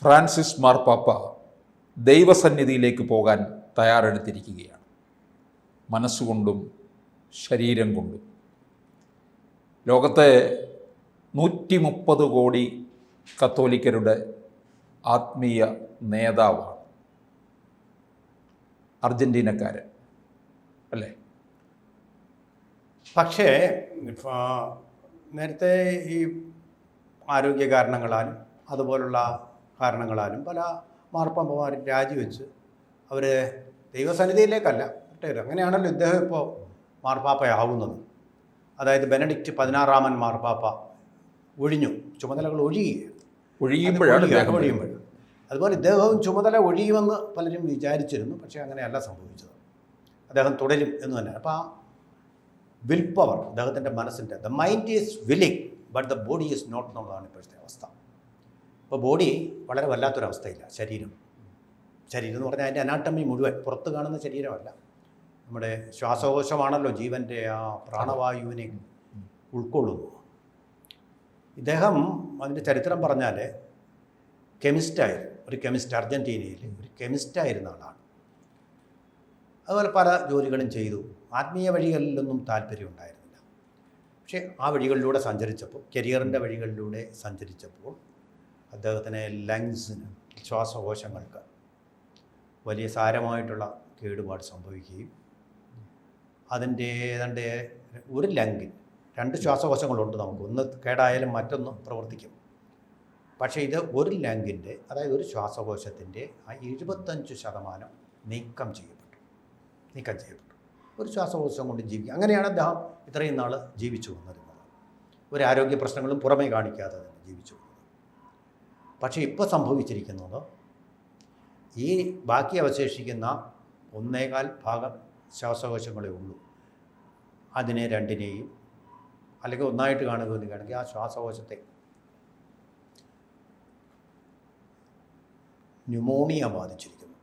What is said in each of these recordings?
Francis മാർപ്പാപ്പ ദൈവസന്നിധിയിലേക്ക് പോകാൻ തയ്യാറെടുത്തിരിക്കുകയാണ്. മനസ്സുകൊണ്ടും ശരീരം കൊണ്ടും. ലോകത്തെ 130 കോടി കത്തോലിക്കരുടെ ആത്മീയ നേതാവാണ്. അർജൻറ്റീനക്കാരൻ അല്ലേ? പക്ഷേ നേരത്തെ ഈ ആരോഗ്യ കാരണങ്ങളാലും അതുപോലുള്ള കാരണങ്ങളാലും പല മാർപ്പാപ്പമാരും രാജിവെച്ച് അവർ ദൈവസന്നിധിയിലേക്കല്ല വിട്ടേരും. അങ്ങനെയാണല്ലോ ഇദ്ദേഹം ഇപ്പോൾ മാർപ്പാപ്പയാവുന്നത്. അതായത് ബെനഡിക്റ്റ് 16 മാർപ്പാപ്പ ഒഴിഞ്ഞു, ചുമതലകൾ ഒഴിയുമ്പോഴാണ്. അതുപോലെ ഇദ്ദേഹവും ചുമതല ഒഴിയുമെന്ന് പലരും വിചാരിച്ചിരുന്നു. പക്ഷേ അങ്ങനെയല്ല സംഭവിച്ചത്. അദ്ദേഹം തുടരും എന്ന് തന്നെ. അപ്പോൾ ആ വിൽ പവർ അദ്ദേഹത്തിൻ്റെ മനസ്സിൻ്റെ, the mind is willing but the body is not എന്നുള്ളതാണ് ഇപ്പോഴത്തെ അവസ്ഥ. ഇപ്പോൾ ബോഡി വളരെ വല്ലാത്തൊരവസ്ഥയില്ല. ശരീരം എന്ന് പറഞ്ഞാൽ അതിൻ്റെ അനാട്ടമി മുഴുവൻ പുറത്ത് കാണുന്ന ശരീരമല്ല. നമ്മുടെ ശ്വാസകോശമാണല്ലോ ജീവൻ്റെ ആ പ്രാണവായുവിനെ ഉൾക്കൊള്ളുന്നു. ഇദ്ദേഹം അതിൻ്റെ ചരിത്രം പറഞ്ഞാൽ കെമിസ്റ്റായിരുന്നു. ഒരു കെമിസ്റ്റ്, അർജൻറ്റീനയിൽ ഒരു കെമിസ്റ്റായിരുന്ന ആളാണ്. അതുപോലെ പല ജോലികളും ചെയ്തു. ആത്മീയ വഴികളിലൊന്നും താല്പര്യം ഉണ്ടായിരുന്നില്ല. പക്ഷേ ആ വഴികളിലൂടെ സഞ്ചരിച്ചപ്പോൾ, കരിയറിൻ്റെ വഴികളിലൂടെ സഞ്ചരിച്ചപ്പോൾ അദ്ദേഹത്തിന് ലങ്സിന്, ശ്വാസകോശങ്ങൾക്ക് വലിയ സാരമായിട്ടുള്ള കേടുപാട് സംഭവിക്കുകയും അതിൻ്റെ ഏതാണ്ട് ഒരു ലങ്ങിൽ 2 ശ്വാസകോശങ്ങളുണ്ട് നമുക്ക്. ഒന്ന് കേടായാലും മറ്റൊന്ന് പ്രവർത്തിക്കും. പക്ഷേ ഇത് ഒരു ലങ്ങിൻ്റെ, അതായത് ഒരു ശ്വാസകോശത്തിൻ്റെ ആ 75% നീക്കം ചെയ്യപ്പെട്ടു. ഒരു ശ്വാസകോശം കൊണ്ട് ജീവിക്കുക. അങ്ങനെയാണ് അദ്ദേഹം ഇത്രയും നാൾ ജീവിച്ചു വന്നിരുന്നത്. ഒരു ആരോഗ്യ പ്രശ്നങ്ങളും പുറമേ കാണിക്കാതെ തന്നെ ജീവിച്ചു വന്നത്. പക്ഷേ ഇപ്പോൾ സംഭവിച്ചിരിക്കുന്നത് ഈ ബാക്കി അവശേഷിക്കുന്ന 1.25 ശ്വാസകോശങ്ങളേ ഉള്ളൂ. അതിനെ രണ്ടിനെയും അല്ലെങ്കിൽ ഒന്നായിട്ട് കാണുകയാണെങ്കിൽ ആ ശ്വാസകോശത്തെ ന്യൂമോണിയ ബാധിച്ചിരിക്കുന്നു.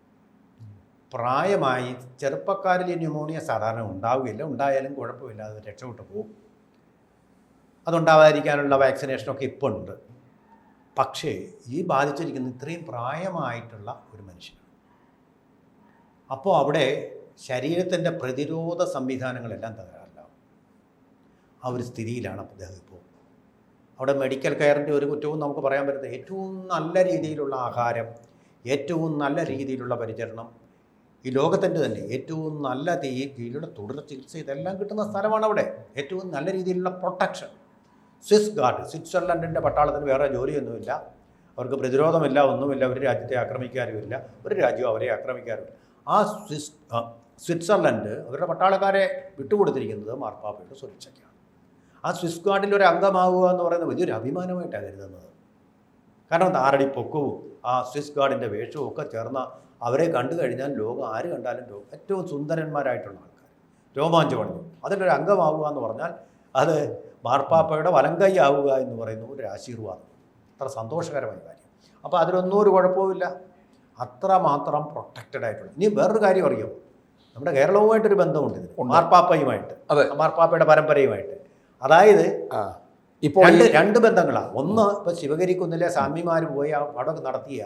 പ്രായമായി ചെറുപ്പക്കാരിൽ ഈ ന്യൂമോണിയ സാധാരണ ഉണ്ടാവുകയില്ല. ഉണ്ടായാലും കുഴപ്പമില്ല, അത് രക്ഷപ്പെട്ടു പോകും. അതുണ്ടാവാതിരിക്കാനുള്ള വാക്സിനേഷനൊക്കെ ഇപ്പോൾ ഉണ്ട്. പക്ഷേ ഈ ബാധിച്ചിരിക്കുന്ന ഇത്രയും പ്രായമായിട്ടുള്ള ഒരു മനുഷ്യനാണ്. അപ്പോൾ അവിടെ ശരീരത്തിൻ്റെ പ്രതിരോധ സംവിധാനങ്ങളെല്ലാം തകരാറിലാവും. ആ ഒരു സ്ഥിതിയിലാണ് അദ്ദേഹം ഇപ്പോൾ. അവിടെ മെഡിക്കൽ കെയറിൻ്റെ ഒരു കുറ്റവും നമുക്ക് പറയാൻ പറ്റുന്നത്. ഏറ്റവും നല്ല രീതിയിലുള്ള ആഹാരം, ഏറ്റവും നല്ല രീതിയിലുള്ള പരിചരണം, ഈ ലോകത്തിൻ്റെ തന്നെ ഏറ്റവും നല്ല രീതിയിലുള്ള തുടർ ചികിത്സ, ഇതെല്ലാം കിട്ടുന്ന സ്ഥലമാണ് അവിടെ. ഏറ്റവും നല്ല രീതിയിലുള്ള പ്രൊട്ടക്ഷൻ. സ്വിസ് ഗാർഡ്, സ്വിറ്റ്സർലൻഡിൻ്റെ പട്ടാളത്തിന് വേറെ ജോലിയൊന്നുമില്ല. അവർക്ക് പ്രതിരോധമില്ല, ഒന്നുമില്ല. ഒരു രാജ്യത്തെ ആക്രമിക്കാറുമില്ല, ഒരു രാജ്യവും അവരെ ആക്രമിക്കാറുമില്ല. ആ സ്വിറ്റ്സർലൻഡ് അവരുടെ പട്ടാളക്കാരെ വിട്ടുകൊടുത്തിരിക്കുന്നത് മാർപ്പാപ്പയുടെ സുരക്ഷയ്ക്കാണ്. ആ സ്വിസ് ഗാർഡിൽ ഒരു അംഗമാവുക എന്ന് പറയുന്നത് വലിയൊരു അഭിമാനമായിട്ടാണ് കരുതുന്നത്. കാരണം താരടി പൊക്കവും ആ സ്വിസ് ഗാർഡിൻ്റെ വേഷവും ഒക്കെ ചേർന്ന അവരെ കണ്ടു കഴിഞ്ഞാൽ ലോകം ആര് കണ്ടാലും ഏറ്റവും സുന്ദരന്മാരായിട്ടുള്ള ആൾക്കാർ, രോമാഞ്ചമണിഞ്ഞു. അതിലൊരു അംഗമാവുക എന്ന് പറഞ്ഞാൽ അത് മാർപ്പാപ്പയുടെ വലങ്കൈ ആവുക എന്ന് പറയുന്ന ഒരു ആശീർവാദം. അത്ര സന്തോഷകരമായ കാര്യം. അപ്പോൾ അതിലൊന്നും ഒരു കുഴപ്പമില്ല. അത്രമാത്രം പ്രൊട്ടക്റ്റഡ് ആയിട്ടുള്ള. ഇനി വേറൊരു കാര്യം അറിയാമോ? നമ്മുടെ കേരളവുമായിട്ടൊരു ബന്ധമുണ്ട് ഇതിന്, മാർപ്പാപ്പയുമായിട്ട്, മാർപ്പാപ്പയുടെ പരമ്പരയുമായിട്ട്. അതായത് ഇപ്പോൾ രണ്ട് ബന്ധങ്ങളാണ്. ഒന്ന്, ഇപ്പോൾ ശിവഗിരിക്കുന്നിലെ സ്വാമിമാർ പോയി അവിടെ നടത്തിയ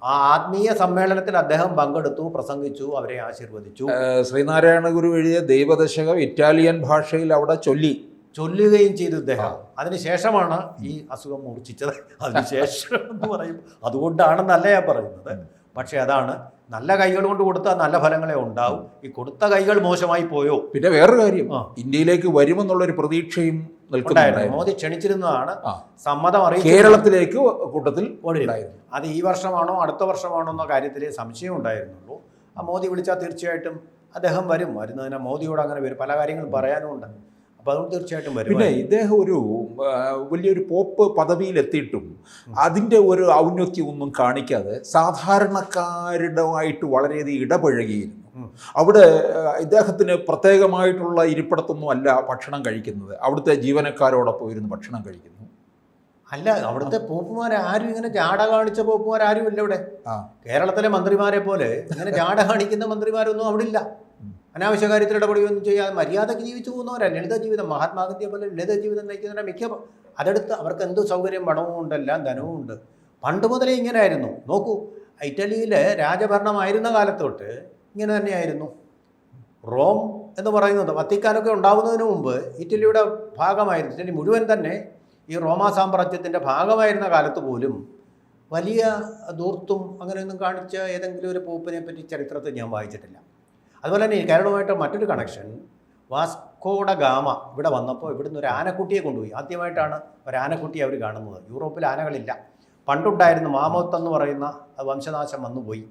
ആ ആത്മീയ സമ്മേളനത്തിൽ അദ്ദേഹം പങ്കെടുത്തു, പ്രസംഗിച്ചു, അവരെ ആശീർവദിച്ചു. ശ്രീനാരായണ ഗുരു എഴുതിയ ദൈവദശകം ഇറ്റാലിയൻ ഭാഷയിൽ അവിടെ ചൊല്ലുകയും ചെയ്തു ഇദ്ദേഹം. അതിനുശേഷമാണ് ഈ അസുഖം മൂർച്ഛിച്ചത്. അതിനുശേഷം എന്ന് പറയും. അതുകൊണ്ടാണെന്നല്ല ഞാൻ പറയുന്നത്. പക്ഷേ അതാണ്, നല്ല കൈകൾ കൊണ്ട് കൊടുത്താൽ നല്ല ഫലങ്ങളെ ഉണ്ടാവും. ഈ കൊടുത്ത കൈകൾ മോശമായി പോയോ? പിന്നെ വേറൊരു കാര്യം, ഇന്ത്യയിലേക്ക് വരുമെന്നുള്ളൊരു പ്രതീക്ഷയും ഉണ്ടായിരുന്നു. മോദി ക്ഷണിച്ചിരുന്നതാണ്, സമ്മതം അറിയിച്ചു. കേരളത്തിലേക്ക് കൂട്ടത്തിൽ ഉണ്ടായിരുന്നു. അത് ഈ വർഷമാണോ അടുത്ത വർഷമാണോ എന്ന കാര്യത്തിൽ സംശയം ഉണ്ടായിരുന്നുള്ളൂ. ആ മോദി വിളിച്ചാൽ തീർച്ചയായിട്ടും അദ്ദേഹം വരും. വരുന്നതിന് മോദിയോട് അങ്ങനെ വരും. പല കാര്യങ്ങളും പറയാനുമുണ്ട്. അപ്പോൾ അതുകൊണ്ട് തീർച്ചയായിട്ടും വരും. പിന്നെ ഇദ്ദേഹം ഒരു വലിയൊരു പോപ്പ് പദവിയിലെത്തിയിട്ടും അതിൻ്റെ ഒരു ഔന്നത്യം ഒന്നും കാണിക്കാതെ സാധാരണക്കാരുമായിട്ട് വളരെയധികം ഇടപഴകിയിരുന്നു. അവിടെ ഇദ്ദേഹത്തിന് പ്രത്യേകമായിട്ടുള്ള ഇരിപ്പിടത്തൊന്നും അല്ല ഭക്ഷണം കഴിക്കുന്നത്. അവിടുത്തെ ജീവനക്കാരോടൊപ്പം ഇരുന്ന് ഭക്ഷണം കഴിക്കുന്നു. അല്ല, അവിടുത്തെ പോപ്പുമാരും ഇങ്ങനെ ജാട കാണിച്ച പോപ്പുമാരും ഇല്ല ഇവിടെ. കേരളത്തിലെ മന്ത്രിമാരെ പോലെ ഇങ്ങനെ ജാട കാണിക്കുന്ന മന്ത്രിമാരൊന്നും അവിടെ ഇല്ല. അനാവശ്യ കാര്യത്തിൽ ഇടപെടുകയൊന്നും ചെയ്യാതെ മര്യാദയ്ക്ക് ജീവിച്ചു പോകുന്നവരാണ്. ലളിത ജീവിതം, മഹാത്മാഗാന്ധിയെ പോലെ ലളിത ജീവിതം നയിക്കുന്നവരാണ് മിക്ക. അതെടുത്ത് അവർക്ക് എന്ത് സൗകര്യം, പണവും ഉണ്ട്, എല്ലാം ധനവും ഉണ്ട്. പണ്ട് മുതലേ ഇങ്ങനെയായിരുന്നു. നോക്കൂ, ഇറ്റലിയിൽ രാജഭരണമായിരുന്ന കാലത്തൊട്ട് ഇങ്ങനെ തന്നെയായിരുന്നു. റോം എന്ന് പറയുന്നത് വത്തിക്കാനൊക്കെ ഉണ്ടാകുന്നതിന് മുമ്പ് ഇറ്റലിയുടെ ഭാഗമായിരുന്നു. ഇറ്റലി മുഴുവൻ തന്നെ ഈ റോമാ സാമ്രാജ്യത്തിൻ്റെ ഭാഗമായിരുന്ന കാലത്ത് പോലും വലിയ ധൂർത്തും അങ്ങനെയൊന്നും കാണിച്ച ഏതെങ്കിലും ഒരു പോപ്പിനെ പറ്റി ചരിത്രത്തിൽ ഞാൻ വായിച്ചിട്ടില്ല. അതുപോലെ തന്നെ കേരളവുമായിട്ട് മറ്റൊരു കണക്ഷൻ, വാസ്കോഡ ഗാമ ഇവിടെ വന്നപ്പോൾ ഇവിടുന്ന് ഒരു ആനക്കുട്ടിയെ കൊണ്ടുപോയി. ആദ്യമായിട്ടാണ് ഒരു ആനക്കുട്ടിയെ അവർ കാണുന്നത്. യൂറോപ്പിൽ ആനകളില്ല. പണ്ടുണ്ടായിരുന്ന മാമോത്ത് എന്ന് പറയുന്ന വംശനാശം വന്നുപോയി,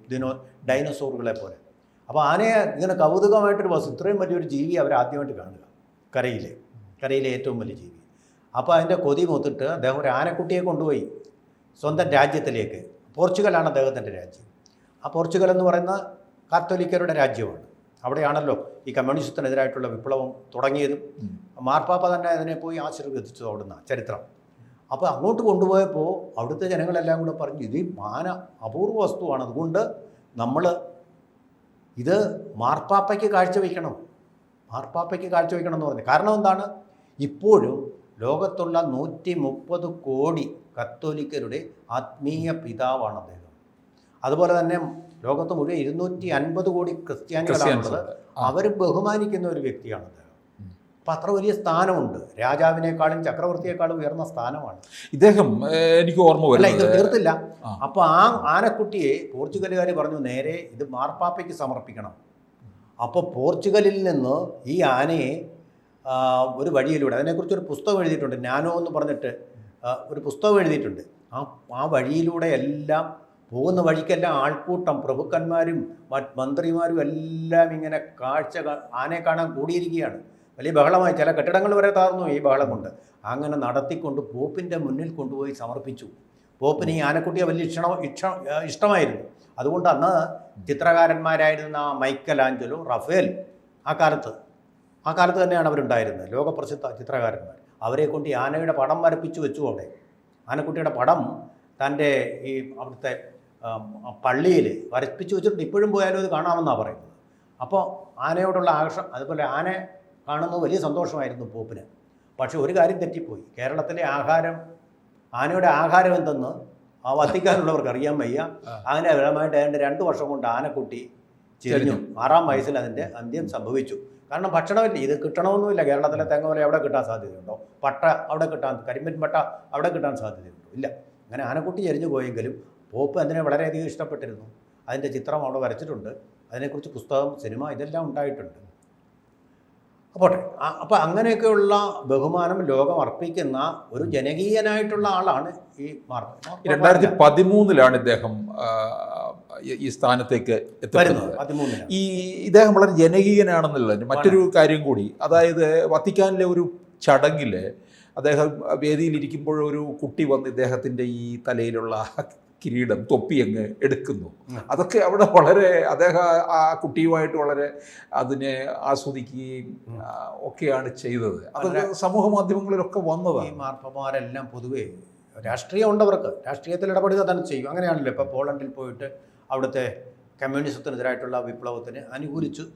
ഡൈനോസോറുകളെ പോലെ. അപ്പോൾ ആനയെ ഇങ്ങനെ കൗതുകമായിട്ടൊരു വസ്തു, ഇത്രയും വലിയൊരു ജീവി അവർ ആദ്യമായിട്ട് കാണുക, കരയിലെ ഏറ്റവും വലിയ ജീവി. അപ്പോൾ അതിൻ്റെ കൊതി മൂത്തിട്ട് അദ്ദേഹം ഒരു ആനക്കുട്ടിയെ കൊണ്ടുപോയി സ്വന്തം രാജ്യത്തിലേക്ക്. പോർച്ചുഗലാണ് അദ്ദേഹത്തിൻ്റെ രാജ്യം. ആ പോർച്ചുഗൽ എന്ന് പറയുന്ന കാത്തോലിക്കരുടെ രാജ്യമാണ്. അവിടെയാണല്ലോ ഈ കമ്മ്യൂണിസത്തിനെതിരായിട്ടുള്ള വിപ്ലവം തുടങ്ങിയതും. മാർപ്പാപ്പ തന്നെ അതിനെ പോയി ആശീർവദിച്ചത് അവിടുന്ന് ചരിത്രം. അപ്പോൾ അങ്ങോട്ട് കൊണ്ടുപോയപ്പോൾ അവിടുത്തെ ജനങ്ങളെല്ലാം കൂടെ പറഞ്ഞു, ഇത് ആന അപൂർവ വസ്തുവാണ്, അതുകൊണ്ട് നമ്മൾ ഇത് മാർപ്പാപ്പയ്ക്ക് കാഴ്ചവെക്കണം എന്ന് പറഞ്ഞു. കാരണം എന്താണ്? ഇപ്പോഴും ലോകത്തുള്ള 130 കോടി കത്തോലിക്കരുടെ ആത്മീയ പിതാവാണ് അദ്ദേഹം. അതുപോലെ തന്നെ ലോകത്ത് മുഴുവൻ 250 കോടി ക്രിസ്ത്യാനികളാണുള്ളത്. അവർ ബഹുമാനിക്കുന്ന ഒരു വ്യക്തിയാണ് അദ്ദേഹം. അപ്പം അത്ര വലിയ സ്ഥാനമുണ്ട്. രാജാവിനേക്കാളും ചക്രവർത്തിയേക്കാളും ഉയർന്ന സ്ഥാനമാണ് ഇദ്ദേഹം. എനിക്ക് ഓർമ്മ അല്ല, ഇത് തീർത്തില്ല. അപ്പോൾ ആ ആനക്കുട്ടിയെ പോർച്ചുഗലുകാർ പറഞ്ഞു നേരെ ഇത് മാർപ്പാപ്പയ്ക്ക് സമർപ്പിക്കണം. അപ്പോൾ പോർച്ചുഗലിൽ നിന്ന് ഈ ആനയെ ഒരു വഴിയിലൂടെ, അതിനെക്കുറിച്ചൊരു പുസ്തകം എഴുതിയിട്ടുണ്ട്, നാനോ എന്ന് പറഞ്ഞിട്ട് ഒരു പുസ്തകം എഴുതിയിട്ടുണ്ട്. ആ വഴിയിലൂടെ എല്ലാം പോകുന്ന വഴിക്കെല്ലാം ആൾക്കൂട്ടം, പ്രഭുക്കന്മാരും മന്ത്രിമാരും എല്ലാം ഇങ്ങനെ ആനയെ കാണാൻ കൂടിയിരിക്കുകയാണ്. വലിയ ബഹളമായി, ചില കെട്ടിടങ്ങൾ വരെ താർന്നു ഈ ബഹളം കൊണ്ട്. അങ്ങനെ നടത്തിക്കൊണ്ട് പോപ്പിൻ്റെ മുന്നിൽ കൊണ്ടുപോയി സമർപ്പിച്ചു. പോപ്പിന് ഈ ആനക്കുട്ടിയെ വലിയ ഇഷ്ടമായിരുന്നു. അതുകൊണ്ട് അന്ന് ചിത്രകാരന്മാരായിരുന്ന മൈക്കൽ ആഞ്ചലോ, റഫേൽ, ആ കാലത്ത് തന്നെയാണ് അവരുണ്ടായിരുന്നത്, ലോകപ്രസിദ്ധ ചിത്രകാരന്മാർ. അവരെ കൊണ്ട് ഈ ആനയുടെ പടം വരപ്പിച്ചു വെച്ചു. അവിടെ ആനക്കുട്ടിയുടെ പടം തൻ്റെ ഈ അവിടുത്തെ പള്ളിയിൽ വരപ്പിച്ചു വെച്ചിട്ടുണ്ട്. ഇപ്പോഴും പോയാലും അത് കാണാമെന്നാണ് പറയുന്നത്. അപ്പോൾ ആനയോടുള്ള ആകർഷണം, അതുപോലെ ആനയെ കാണുന്നത് വലിയ സന്തോഷമായിരുന്നു പോപ്പിന്. പക്ഷേ ഒരു കാര്യം തെറ്റിപ്പോയി. കേരളത്തിലെ ആനയുടെ ആഹാരം എന്തെന്ന് ആ വത്തിക്കാനുള്ളവർക്ക് അറിയാൻ വയ്യ. അങ്ങനെ ഫലമായിട്ട് ഏതാണ്ട് 2 വർഷം കൊണ്ട് ആനക്കുട്ടി ചെരിഞ്ഞു. 6-ാം വയസ്സിൽ അതിൻ്റെ അന്ത്യം സംഭവിച്ചു. കാരണം ഭക്ഷണമില്ല, ഇത് കിട്ടണമെന്നുമില്ല. കേരളത്തിലെ തേങ്ങ എവിടെ കിട്ടാൻ സാധ്യതയുണ്ടോ? പട്ട അവിടെ കിട്ടാൻ, കരിമ്പൻ പട്ട അവിടെ കിട്ടാൻ സാധ്യതയുണ്ടോ? ഇല്ല. അങ്ങനെ ആനക്കുട്ടി ചെരിഞ്ഞു പോയെങ്കിലും പോപ്പ് അതിനെ വളരെയധികം ഇഷ്ടപ്പെട്ടിരുന്നു. അതിൻ്റെ ചിത്രം അവിടെ വരച്ചിട്ടുണ്ട്. അതിനെക്കുറിച്ച് പുസ്തകം, സിനിമ ഇതെല്ലാം ഉണ്ടായിട്ടുണ്ട്. അപ്പോൾ അങ്ങനെയൊക്കെയുള്ള ബഹുമാനം ലോകം അർപ്പിക്കുന്ന ഒരു ജനകീയനായിട്ടുള്ള ആളാണ് ഈ മാർപ്പാപ്പ. 2013 ഇദ്ദേഹം ഈ സ്ഥാനത്തേക്ക് എത്തുന്നത്. ഇദ്ദേഹം വളരെ ജനകീയനാണെന്നുള്ളതിന് മറ്റൊരു കാര്യം കൂടി. അതായത് വത്തിക്കാനിലെ ഒരു ചടങ്ങിൽ അദ്ദേഹം വേദിയിലിരിക്കുമ്പോൾ ഒരു കുട്ടി വന്ന് ഇദ്ദേഹത്തിൻ്റെ ഈ തലയിലുള്ള കിരീടം, തൊപ്പി അങ്ങ് എടുക്കുന്നു. അതൊക്കെ അവിടെ വളരെ, അദ്ദേഹം ആ കുട്ടിയുമായിട്ട് വളരെ അതിനെ ആസ്വദിക്കുകയും ഒക്കെയാണ് ചെയ്തത്. അത് സമൂഹ മാധ്യമങ്ങളിലൊക്കെ വന്നതാണ്. ഈ മാർപ്പാപ്പമാരെല്ലാം പൊതുവേ രാഷ്ട്രീയം ഉണ്ടവർക്ക് രാഷ്ട്രീയത്തിൽ ഇടപെടുക തന്നെ ചെയ്യും. അങ്ങനെയാണല്ലോ ഇപ്പോൾ പോളണ്ടിൽ പോയിട്ട് അവിടുത്തെ കമ്മ്യൂണിസത്തിനെതിരായിട്ടുള്ള വിപ്ലവത്തിന് അനുകൂലിച്ച്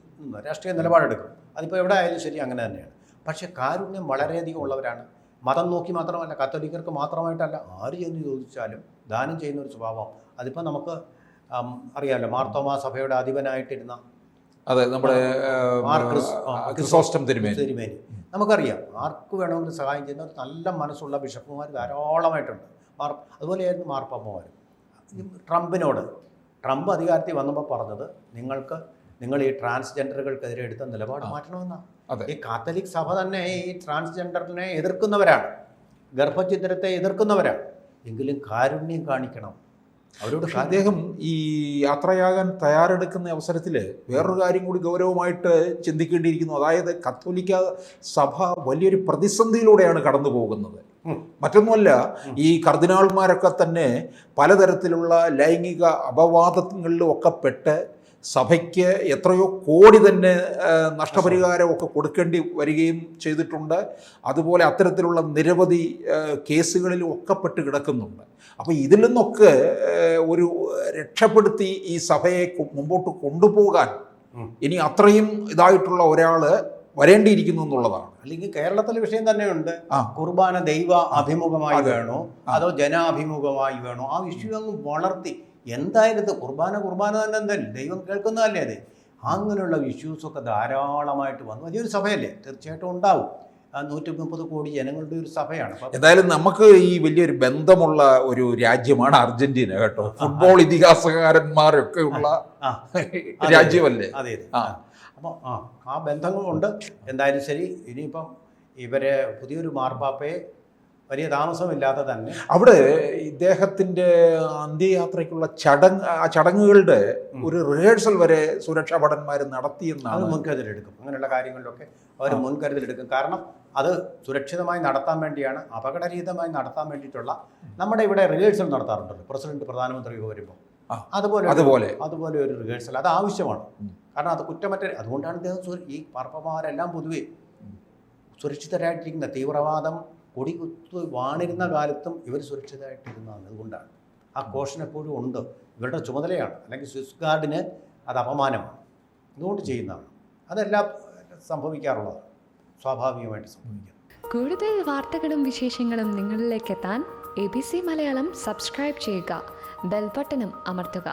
രാഷ്ട്രീയ നിലപാടെടുക്കും. അതിപ്പോൾ എവിടെ ആയാലും ശരി അങ്ങനെ തന്നെയാണ്. പക്ഷേ കാരുണ്യം വളരെയധികം ഉള്ളവരാണ്. മതം നോക്കി മാത്രമല്ല, കത്തോലിക്കർക്ക് മാത്രമായിട്ടല്ല, ആര് ചെന്ന് ചോദിച്ചാലും ദാനം ചെയ്യുന്ന ഒരു സ്വഭാവം. അതിപ്പോൾ നമുക്ക് അറിയാമല്ലോ, മാർത്തോമാ സഭയുടെ അധിപനായിട്ടിരുന്ന നമ്മുടെ ക്രിസോസ്റ്റം തിരുമേനി. നമുക്കറിയാം, ആർക്ക് വേണമെങ്കിലും സഹായം ചെയ്യുന്ന ഒരു നല്ല മനസ്സുള്ള ബിഷപ്പുമാർ ധാരാളമായിട്ടുണ്ട്. അതുപോലെയായിരുന്നു മാർപ്പാപ്പമാർ. ട്രംപ് അധികാരത്തിൽ വന്നപ്പോൾ പറഞ്ഞത്, നിങ്ങൾ ഈ ട്രാൻസ്ജെൻഡറുകൾക്കെതിരെ എടുത്ത നിലപാട് മാറ്റണമെന്നാണ്. ഈ കാത്തലിക് സഭ തന്നെ ഈ ട്രാൻസ്ജെൻഡറിനെ എതിർക്കുന്നവരാണ്, ഗർഭഛിദ്രത്തെ എതിർക്കുന്നവരാണ്. എങ്കിലും കാരുണ്യം കാണിക്കണം അവരോട്. അദ്ദേഹം ഈ യാത്രയാകാൻ തയ്യാറെടുക്കുന്ന അവസരത്തിൽ വേറൊരു കാര്യം കൂടി ഗൗരവമായിട്ട് ചിന്തിക്കേണ്ടിയിരിക്കുന്നു. അതായത് കത്തോലിക്ക സഭ വലിയൊരു പ്രതിസന്ധിയിലൂടെയാണ് കടന്നു പോകുന്നത്. മറ്റൊന്നുമല്ല, ഈ കർദിനാൾമാരൊക്കെ തന്നെ പലതരത്തിലുള്ള ലൈംഗിക അപവാദങ്ങളിലും ഒക്കെ പെട്ട് സഭയ്ക്ക് എത്രയോ കോടി തന്നെ നഷ്ടപരിഹാരമൊക്കെ കൊടുക്കേണ്ടി വരികയും ചെയ്തിട്ടുണ്ട്. അതുപോലെ അത്തരത്തിലുള്ള നിരവധി കേസുകളിലും ഒക്കെ പെട്ട് കിടക്കുന്നുണ്ട്. അപ്പോൾ ഇതിൽ നിന്നൊക്കെ ഒരു രക്ഷപ്പെടുത്തി ഈ സഭയെ മുമ്പോട്ട് കൊണ്ടുപോകാൻ ഇനി അത്രയും ഇതായിട്ടുള്ള ഒരാൾ വരേണ്ടിയിരിക്കുന്നു എന്നുള്ളതാണ്. അല്ലെങ്കിൽ കേരളത്തിലെ വിഷയം തന്നെയുണ്ട്. ആ. കുർബാന ദൈവ അഭിമുഖമായി വേണോ അതോ ജനാഭിമുഖമായി വേണോ? ആ വിഷയം അങ്ങ് വളർത്തി. എന്തായാലും ഇത് കുർബാന തന്നെ എന്തായാലും ദൈവം കേൾക്കുന്നതല്ലേ അത്. അങ്ങനെയുള്ള ഇഷ്യൂസൊക്കെ ധാരാളമായിട്ട് വന്നു. വലിയൊരു സഭയല്ലേ, തീർച്ചയായിട്ടും ഉണ്ടാവും. 130 കോടി ജനങ്ങളുടെ ഒരു സഭയാണ്. എന്തായാലും നമുക്ക് ഈ വലിയൊരു ബന്ധമുള്ള ഒരു രാജ്യമാണ് അർജന്റീന കേട്ടോ. ഫുട്ബോൾ ഇതിഹാസകാരന്മാരൊക്കെ ഉള്ള രാജ്യമല്ലേ. അതെ. അപ്പോൾ ആ ബന്ധങ്ങളുണ്ട്. എന്തായാലും ശരി, ഇനിയിപ്പം ഇവരെ പുതിയൊരു മാർപ്പാപ്പയെ വലിയ താമസമില്ലാതെ തന്നെ അവിടെ ഇദ്ദേഹത്തിൻ്റെ അന്ത്യയാത്രയ്ക്കുള്ള ചടങ്ങുകളുടെ ഒരു റിഹേഴ്സൽ വരെ സുരക്ഷാ ഭടന്മാർ നടത്തിയെന്നാണ്. അത് മുൻകരുതലെടുക്കും. അങ്ങനെയുള്ള കാര്യങ്ങളിലൊക്കെ അവർ മുൻകരുതലെടുക്കും. കാരണം അത് സുരക്ഷിതമായി നടത്താൻ വേണ്ടിയാണ്, അപകടരഹിതമായി നടത്താൻ വേണ്ടിയിട്ടുള്ള നമ്മുടെ ഇവിടെ റിഹേഴ്സൽ നടത്താറുണ്ടല്ലോ പ്രസിഡന്റ് പ്രധാനമന്ത്രി വരുമ്പോൾ. അതുപോലെ ഒരു റിഹേഴ്സൽ അത് ആവശ്യമാണ്. കാരണം അത് കുറ്റമറ്റ, അതുകൊണ്ടാണ് ഇദ്ദേഹം ഈ മാർപ്പാപ്പമാരെല്ലാം പൊതുവെ സുരക്ഷിതരായിട്ടിരിക്കുന്ന, തീവ്രവാദം കൊടികുത്തു വാണിരുന്ന കാലത്തും ഇവർ സുരക്ഷിതരായിട്ടിരുന്നതാണ്. അതുകൊണ്ടാണ് ആ കോഷൻ എപ്പോഴും ഉണ്ട്. ഇവരുടെ ചുമതലയാണ്. അല്ലെങ്കിൽ സ്വിസ് ഗാർഡിന് അത് അപമാനമാണ്. അതുകൊണ്ട് ചെയ്യുന്നതാണ്. അതെല്ലാം സംഭവിക്കാറുള്ളതാണ്, സ്വാഭാവികമായിട്ട് സംഭവിക്കുന്നത്. കൂടുതൽ വാർത്തകളും വിശേഷങ്ങളും നിങ്ങളിലേക്ക് എത്താൻ ABC മലയാളം സബ്സ്ക്രൈബ് ചെയ്യുക, ബെൽ ബട്ടണും അമർത്തുക.